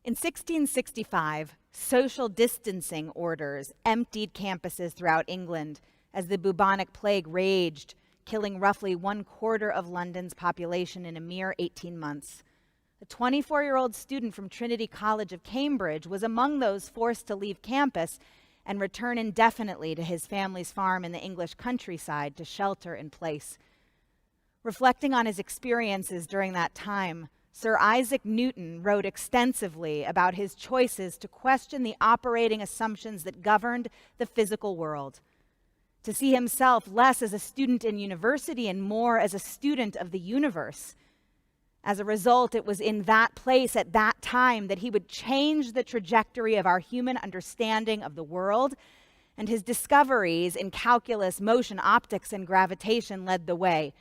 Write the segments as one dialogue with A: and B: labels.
A: In 1665, social distancing orders emptied campuses throughout England as the bubonic plague raged, killing roughly 1/4 of London's population in a mere 18 months. A 24-year-old student from Trinity College of Cambridge was among those forced to leave campus and return indefinitely to his family's farm in the English countryside to shelter in place. Reflecting on his experiences during that time, Sir Isaac Newton wrote extensively about his choices to question the operating assumptions that governed the physical world, to see himself less as a student in university and more as a student of the universe. As a result, it was in that place at that time that he would change the trajectory of our human understanding of the world, and his discoveries in calculus, motion, optics, and gravitation led the way.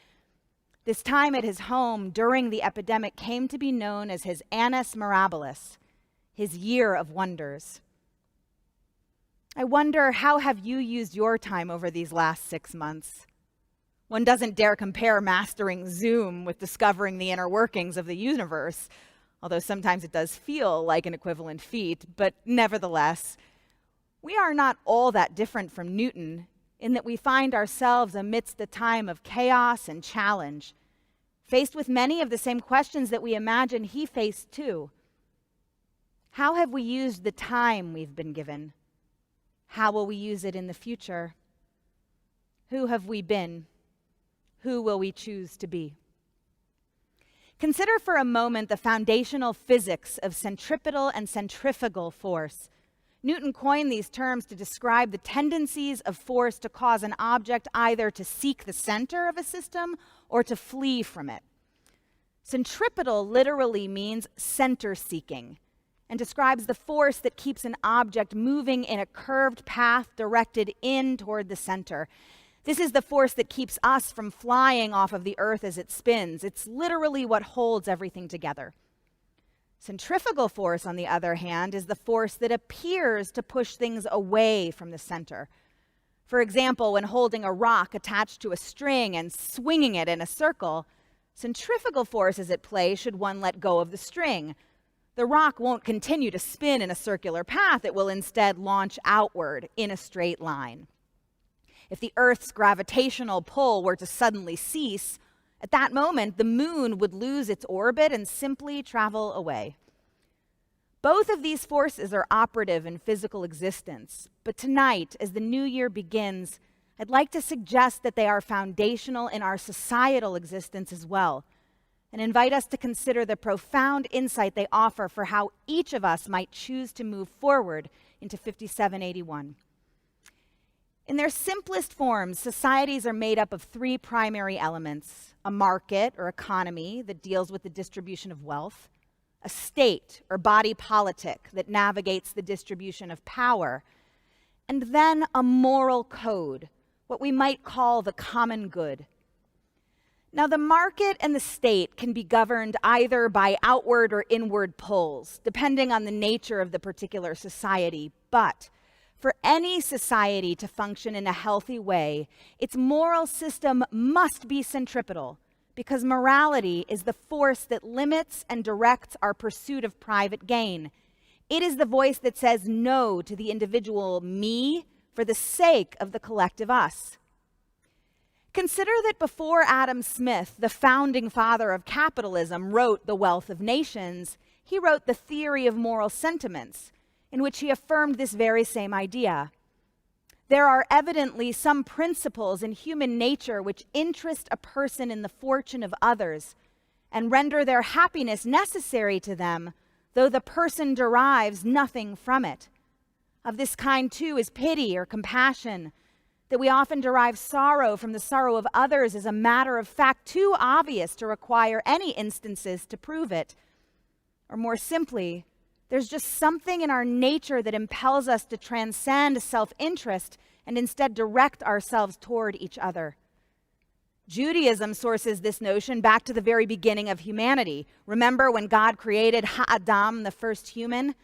A: This time at his home during the epidemic came to be known as his Annus Mirabilis, his year of wonders. I wonder, how have you used your time over these last 6 months? One doesn't dare compare mastering Zoom with discovering the inner workings of the universe, although sometimes it does feel like an equivalent feat, but nevertheless, we are not all that different from Newton in that we find ourselves amidst a time of chaos and challenge, faced with many of the same questions that we imagine he faced too. How have we used the time we've been given? How will we use it in the future? Who have we been? Who will we choose to be? Consider for a moment the foundational physics of centripetal and centrifugal force. Newton coined these terms to describe the tendencies of force to cause an object either to seek the center of a system or to flee from it. Centripetal literally means center seeking and describes the force that keeps an object moving in a curved path directed in toward the center. This is the force that keeps us from flying off of the earth as it spins. It's literally what holds everything together. Centrifugal force, on the other hand, is the force that appears to push things away from the center. For example, when holding a rock attached to a string and swinging it in a circle, centrifugal force is at play should one let go of the string. The rock won't continue to spin in a circular path. It will instead launch outward in a straight line. If the Earth's gravitational pull were to suddenly cease, at that moment, the moon would lose its orbit and simply travel away. Both of these forces are operative in physical existence, but tonight, as the new year begins, I'd like to suggest that they are foundational in our societal existence as well, and invite us to consider the profound insight they offer for how each of us might choose to move forward into 5781. In their simplest forms, societies are made up of 3 primary elements: a market or economy that deals with the distribution of wealth, a state or body politic that navigates the distribution of power, and then a moral code, what we might call the common good. Now, the market and the state can be governed either by outward or inward pulls, depending on the nature of the particular society, but for any society to function in a healthy way, its moral system must be centripetal, because morality is the force that limits and directs our pursuit of private gain. It is the voice that says no to the individual me for the sake of the collective us. Consider that before Adam Smith, the founding father of capitalism, wrote The Wealth of Nations, he wrote The Theory of Moral Sentiments, in which he affirmed this very same idea. There are evidently some principles in human nature which interest a person in the fortune of others and render their happiness necessary to them, though the person derives nothing from it. Of this kind, too, is pity or compassion. That we often derive sorrow from the sorrow of others is a matter of fact too obvious to require any instances to prove it. Or more simply, there's just something in our nature that impels us to transcend self-interest and instead direct ourselves toward each other. Judaism sources this notion back to the very beginning of humanity. Remember when God created Ha'adam, the first human?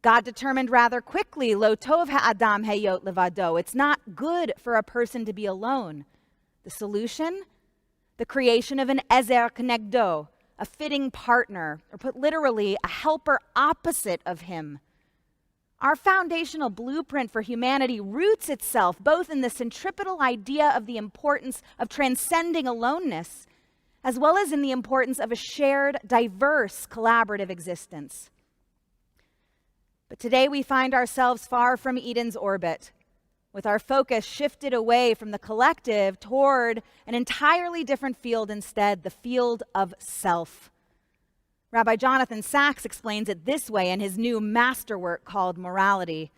A: God determined rather quickly, Lo tov ha'adam heyot levado. It's not good for a person to be alone. The solution? The creation of an ezer knegdo, a fitting partner, or put literally, a helper opposite of him. Our foundational blueprint for humanity roots itself both in the centripetal idea of the importance of transcending aloneness, as well as in the importance of a shared, diverse, collaborative existence. But today we find ourselves far from Eden's orbit, with our focus shifted away from the collective toward an entirely different field instead, the field of self. Rabbi Jonathan Sacks explains it this way in his new masterwork called Morality.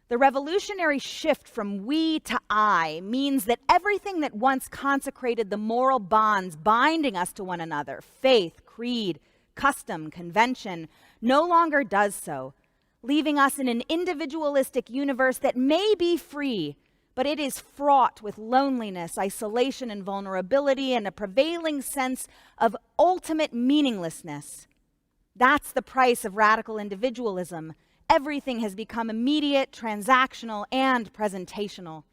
A: The revolutionary shift from we to I means that everything that once consecrated the moral bonds binding us to one another, faith, creed, custom, convention, no longer does so, leaving us in an individualistic universe that may be free, but it is fraught with loneliness, isolation, and vulnerability, and a prevailing sense of ultimate meaninglessness. That's the price of radical individualism. Everything has become immediate, transactional, and presentational.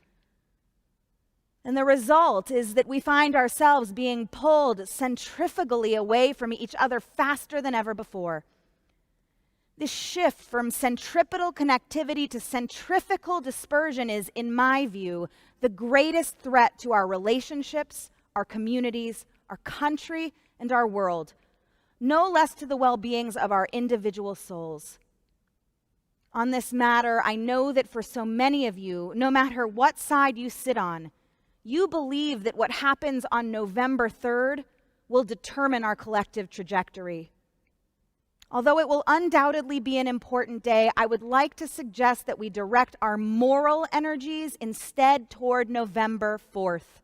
A: And the result is that we find ourselves being pulled centrifugally away from each other faster than ever before. This shift from centripetal connectivity to centrifugal dispersion is, in my view, the greatest threat to our relationships, our communities, our country, and our world, no less to the well-beings of our individual souls. On this matter, I know that for so many of you, no matter what side you sit on, you believe that what happens on November 3rd will determine our collective trajectory. Although it will undoubtedly be an important day, I would like to suggest that we direct our moral energies instead toward November 4th.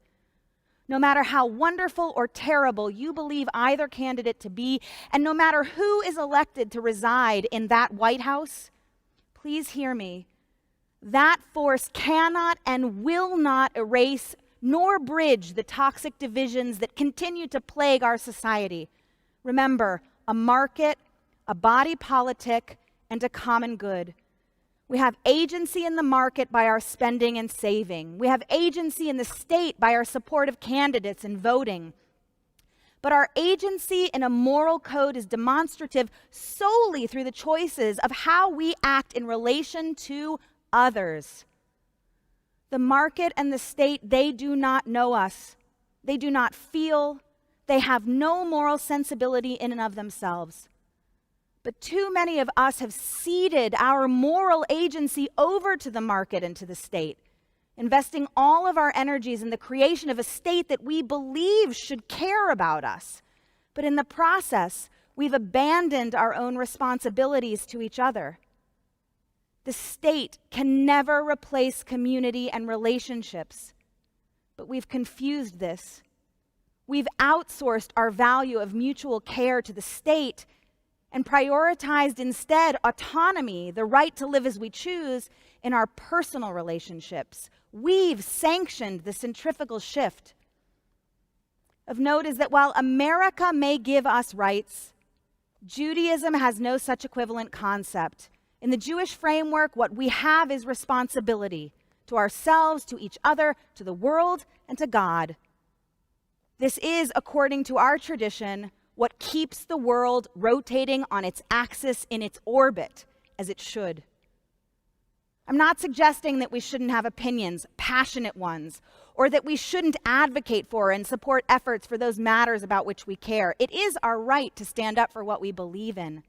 A: No matter how wonderful or terrible you believe either candidate to be, and no matter who is elected to reside in that White House, please hear me. That force cannot and will not erase nor bridge the toxic divisions that continue to plague our society. Remember, a market, a body politic, and a common good. We have agency in the market by our spending and saving. We have agency in the state by our support of candidates and voting. But our agency in a moral code is demonstrative solely through the choices of how we act in relation to others. The market and the state, they do not know us. They do not feel. They have no moral sensibility in and of themselves. But too many of us have ceded our moral agency over to the market and to the state, investing all of our energies in the creation of a state that we believe should care about us. But in the process, we've abandoned our own responsibilities to each other. The state can never replace community and relationships, but we've confused this. We've outsourced our value of mutual care to the state and prioritized instead autonomy, the right to live as we choose, in our personal relationships. We've sanctioned the centrifugal shift. Of note is that while America may give us rights, Judaism has no such equivalent concept. In the Jewish framework, what we have is responsibility to ourselves, to each other, to the world, and to God. This is, according to our tradition, what keeps the world rotating on its axis in its orbit, as it should. I'm not suggesting that we shouldn't have opinions, passionate ones, or that we shouldn't advocate for and support efforts for those matters about which we care. It is our right to stand up for what we believe in.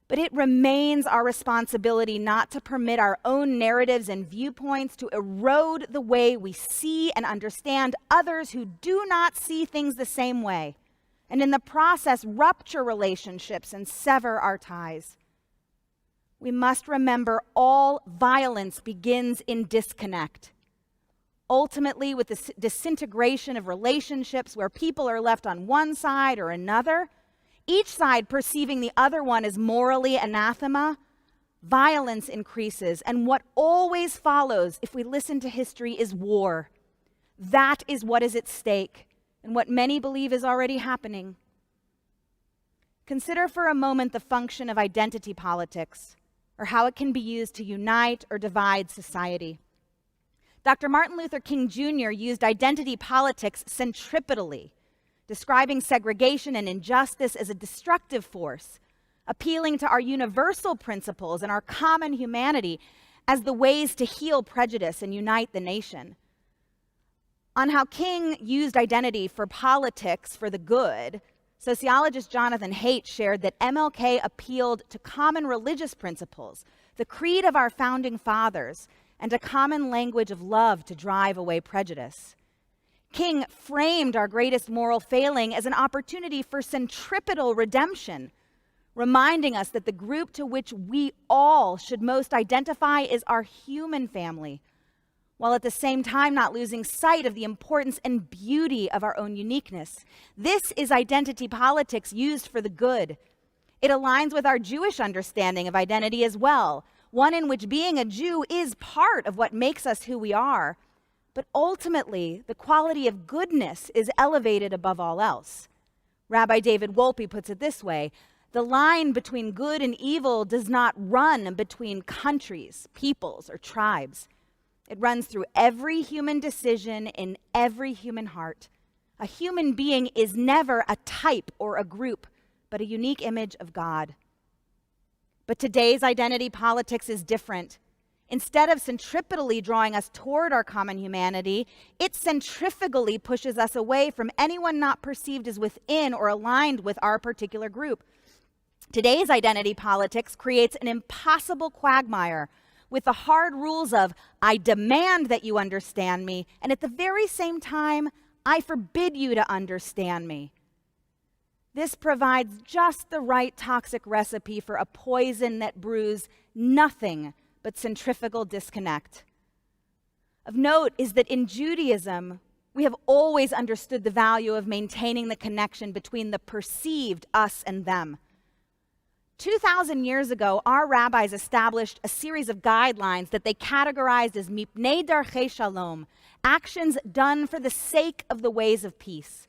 A: But it remains our responsibility not to permit our own narratives and viewpoints to erode the way we see and understand others who do not see things the same way, and in the process rupture relationships and sever our ties. We must remember all violence begins in disconnect. Ultimately, with the disintegration of relationships where people are left on one side or another, each side perceiving the other one as morally anathema, violence increases. And what always follows, if we listen to history, is war. That is what is at stake, and what many believe is already happening. Consider for a moment the function of identity politics, or how it can be used to unite or divide society. Dr. Martin Luther King Jr. used identity politics centripetally describing segregation and injustice as a destructive force, appealing to our universal principles and our common humanity as the ways to heal prejudice and unite the nation. On how King used identity for politics for the good, sociologist Jonathan Haidt shared that MLK appealed to common religious principles, the creed of our founding fathers, and a common language of love to drive away prejudice. King framed our greatest moral failing as an opportunity for centripetal redemption, reminding us that the group to which we all should most identify is our human family, while at the same time not losing sight of the importance and beauty of our own uniqueness. This is identity politics used for the good. It aligns with our Jewish understanding of identity as well, one in which being a Jew is part of what makes us who we are. But ultimately, the quality of goodness is elevated above all else. Rabbi David Wolpe puts it this way: the line between good and evil does not run between countries, peoples, or tribes. It runs through every human decision in every human heart. A human being is never a type or a group, but a unique image of God. But today's identity politics is different. Instead of centripetally drawing us toward our common humanity, it centrifugally pushes us away from anyone not perceived as within or aligned with our particular group. Today's identity politics creates an impossible quagmire with the hard rules of, I demand that you understand me, and at the very same time, I forbid you to understand me. This provides just the right toxic recipe for a poison that brews nothing but centrifugal disconnect. Of note is that in Judaism, we have always understood the value of maintaining the connection between the perceived us and them. 2,000 years ago, our rabbis established a series of guidelines that they categorized as mipnei darchei shalom, actions done for the sake of the ways of peace.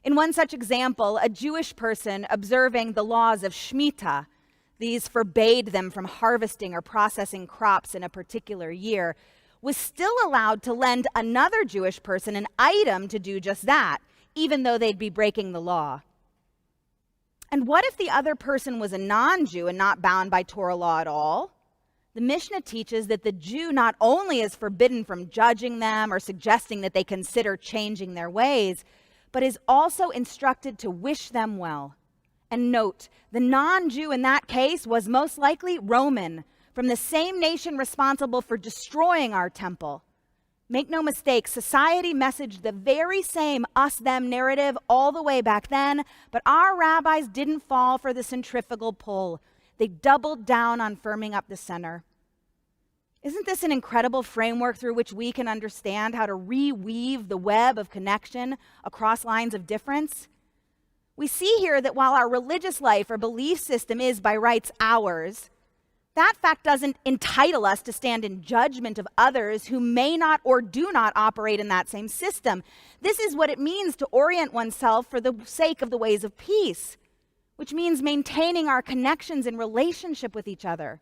A: In one such example, a Jewish person observing the laws of Shemitah, these forbade them from harvesting or processing crops in a particular year, was still allowed to lend another Jewish person an item to do just that, even though they'd be breaking the law. And what if the other person was a non-Jew and not bound by Torah law at all? The Mishnah teaches that the Jew not only is forbidden from judging them or suggesting that they consider changing their ways, but is also instructed to wish them well. And note, the non-Jew in that case was most likely Roman, from the same nation responsible for destroying our temple. Make no mistake, society messaged the very same us-them narrative all the way back then, but our rabbis didn't fall for the centrifugal pull. They doubled down on firming up the center. Isn't this an incredible framework through which we can understand how to reweave the web of connection across lines of difference? We see here that while our religious life or belief system is by rights ours, that fact doesn't entitle us to stand in judgment of others who may not or do not operate in that same system. This is what it means to orient oneself for the sake of the ways of peace, which means maintaining our connections in relationship with each other.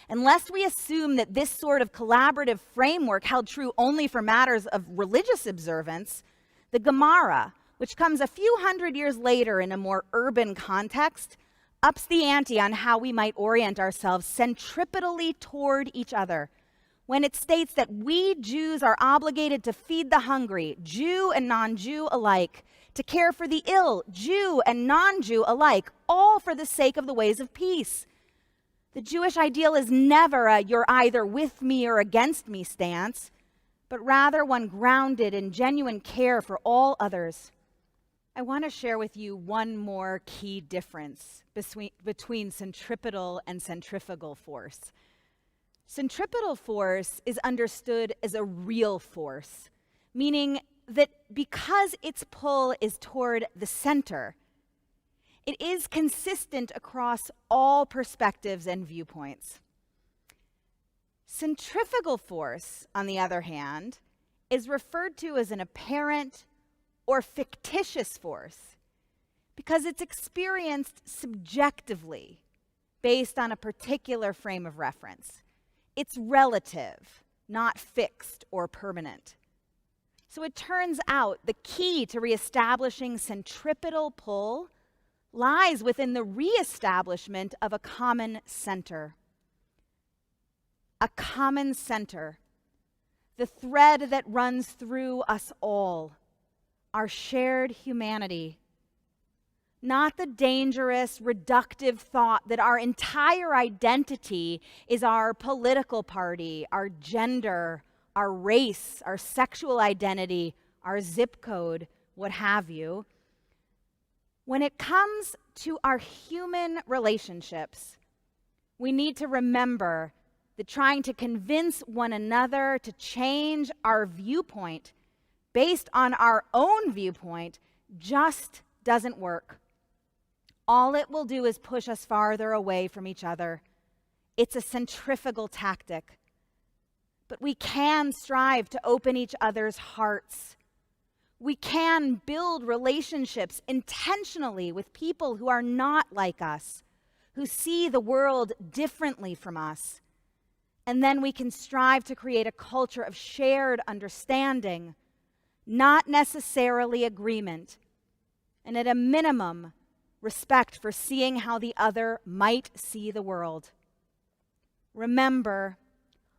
A: Unless we assume that this sort of collaborative framework held true only for matters of religious observance, the Gemara, which comes a few hundred years later in a more urban context, ups the ante on how we might orient ourselves centripetally toward each other, when it states that we Jews are obligated to feed the hungry, Jew and non-Jew alike, to care for the ill, Jew and non-Jew alike, all for the sake of the ways of peace. The Jewish ideal is never a you're either with me or against me stance, but rather one grounded in genuine care for all others. I want to share with you one more key difference between centripetal and centrifugal force. Centripetal force is understood as a real force, meaning that because its pull is toward the center, it is consistent across all perspectives and viewpoints. Centrifugal force, on the other hand, is referred to as an apparent or fictitious force because it's experienced subjectively based on a particular frame of reference. It's relative, not fixed or permanent. So it turns out the key to reestablishing centripetal pull lies within the reestablishment of a common center. A common center, the thread that runs through us all, our shared humanity. Not the dangerous, reductive thought that our entire identity is our political party, our gender, our race, our sexual identity, our zip code, what have you. When it comes to our human relationships, we need to remember that trying to convince one another to change our viewpoint based on our own viewpoint just doesn't work. All it will do is push us farther away from each other. It's a centrifugal tactic. But we can strive to open each other's hearts. We can build relationships intentionally with people who are not like us, who see the world differently from us. And then we can strive to create a culture of shared understanding, not necessarily agreement, and at a minimum, respect for seeing how the other might see the world. Remember,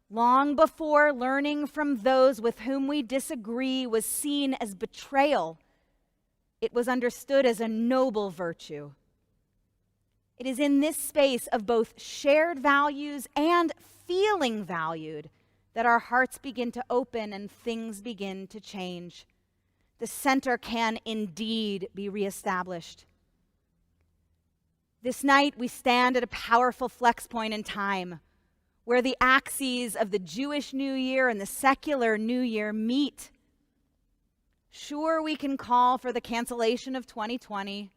A: long before learning from those with whom we disagree was seen as betrayal, it was understood as a noble virtue. It is in this space of both shared values and feeling valued that our hearts begin to open and things begin to change. The center can indeed be reestablished. This night, we stand at a powerful flex point in time where the axes of the Jewish New Year and the secular New Year meet. Sure, we can call for the cancellation of 2020.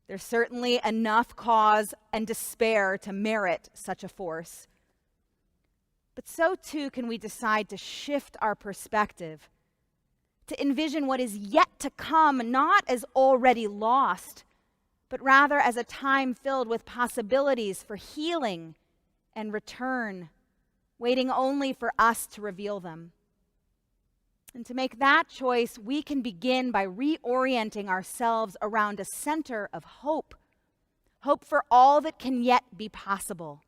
A: There's certainly enough cause and despair to merit such a force. But so too can we decide to shift our perspective, to envision what is yet to come not as already lost, but rather as a time filled with possibilities for healing and return, waiting only for us to reveal them. And to make that choice, we can begin by reorienting ourselves around a center of hope, hope for all that can yet be possible.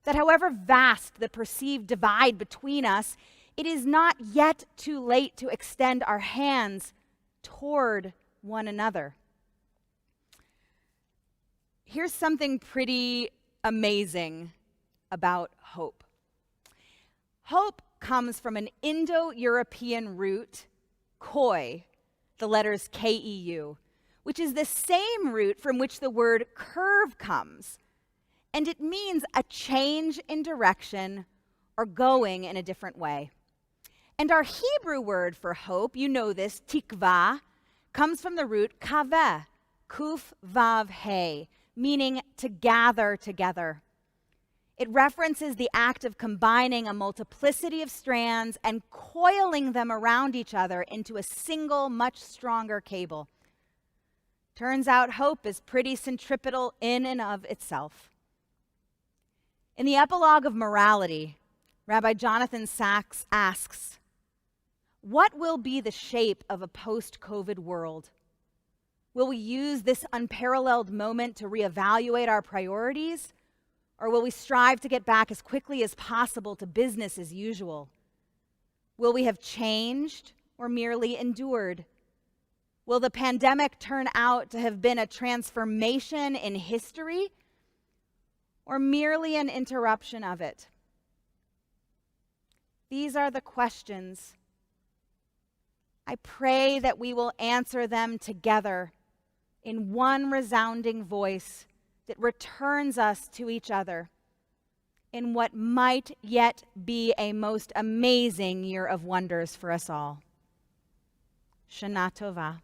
A: That however vast the perceived divide between us, it is not yet too late to extend our hands toward one another. Here's something pretty amazing about hope. Hope comes from an Indo-European root, koi, the letters K-E-U, which is the same root from which the word curve comes. And it means a change in direction or going in a different way. And our Hebrew word for hope, you know this, tikva, comes from the root kaveh, kuf vav he, meaning to gather together. It references the act of combining a multiplicity of strands and coiling them around each other into a single, much stronger cable. Turns out hope is pretty centripetal in and of itself. In the epilogue of morality, Rabbi Jonathan Sacks asks, what will be the shape of a post-COVID world? Will we use this unparalleled moment to reevaluate our priorities? Or will we strive to get back as quickly as possible to business as usual? Will we have changed or merely endured? Will the pandemic turn out to have been a transformation in history or merely an interruption of it? These are the questions. I pray that we will answer them together in one resounding voice that returns us to each other in what might yet be a most amazing year of wonders for us all. Shana Tova.